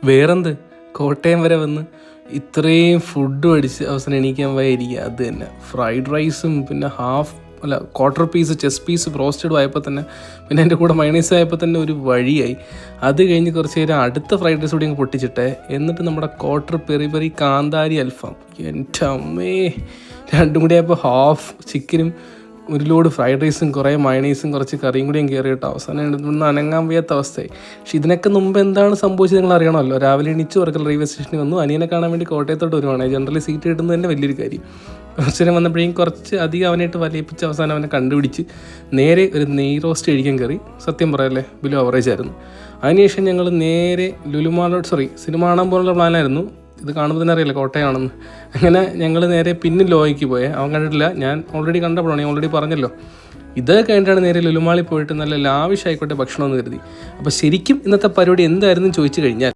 വേറെന്ത്, കോട്ടയം വരെ വന്ന് ഇത്രയും ഫുഡ് അടിച്ച് അവസാനം എണീക്കാൻ വയ്യിരിക്കുക. അത് തന്നെ ഫ്രൈഡ് റൈസും പിന്നെ ക്വാർട്ടർ പീസ് ചെസ് പീസ് ബ്രോസ്റ്റഡും ആയപ്പോൾ തന്നെ, പിന്നെ എൻ്റെ കൂടെ മയണൈസ് ആയപ്പോൾ തന്നെ ഒരു വഴിയായി. അത് കഴിഞ്ഞ് കുറച്ച് നേരം അടുത്ത ഫ്രൈഡ് റൈസ് കൂടി അങ്ങ് പൊട്ടിച്ചിട്ടെ, എന്നിട്ട് നമ്മുടെ ക്വാർട്ടർ പെറി പെറി കാന്താരി അൽഫാം. എൻ്റെ അമ്മേ, രണ്ടും കൂടി ആയപ്പോൾ ഹാഫ് ചിക്കനും ഒരു ലോഡ് ഫ്രൈഡ് റൈസും കുറേ മയണൈസും കുറച്ച് കറിയും കൂടിയും കയറിയിട്ട് അവസാനം ഇവിടുന്ന് അനങ്ങാൻ വയ്യാത്ത അവസ്ഥയായി. പക്ഷെ ഇതിനൊക്കെ മുമ്പ് എന്താണ് സംഭവിച്ചത് നിങ്ങൾ അറിയണമല്ലോ. രാവിലെ എണീച്ച് വർക്കൽ റെയിൽവേ സ്റ്റേഷനിൽ വന്നു. അനിയനെ കാണാൻ വേണ്ടി കോട്ടയത്തോട്ട് വരുവാണ്. ജനറലി സീറ്റ് കിട്ടുന്നത് തന്നെ വലിയൊരു കാര്യം. കുറച്ച് നേരം വന്നപ്പോഴേക്കും കുറച്ച് അധികം അവനായിട്ട് വലിയപ്പിച്ച് അവസാനം അവനെ കണ്ടുപിടിച്ച് നേരെ ഒരു നെയ് റോസ്റ്റ് കഴിക്കാൻ കയറി. സത്യം പറയല്ലേ, ബിലോ അവറേജ് ആയിരുന്നു. അതിനുശേഷം ഞങ്ങൾ നേരെ സിനിമ കാണാൻ പോലുള്ള പ്ലാനായിരുന്നു. ഇത് കാണുമ്പോൾ തന്നെ അറിയില്ല കോട്ടയമാണെന്ന്. അങ്ങനെ ഞങ്ങൾ നേരെ പിന്നെ ലോയ്ക്ക് പോയേ. അവൻ കണ്ടിട്ടില്ല, ഞാൻ ഓൾറെഡി കണ്ടപ്പോഴാണ്, ഞാൻ ഓൾറെഡി പറഞ്ഞല്ലോ. ഇത് കഴിഞ്ഞിട്ടാണ് നേരെ ലുലുമാളിൽ പോയിട്ട് നല്ല ലാവിഷ് ആയിക്കോട്ടെ ഭക്ഷണം എന്ന് കരുതി. അപ്പോൾ ശരിക്കും ഇന്നത്തെ പരിപാടി എന്തായിരുന്നു ചോദിച്ചു കഴിഞ്ഞാൽ,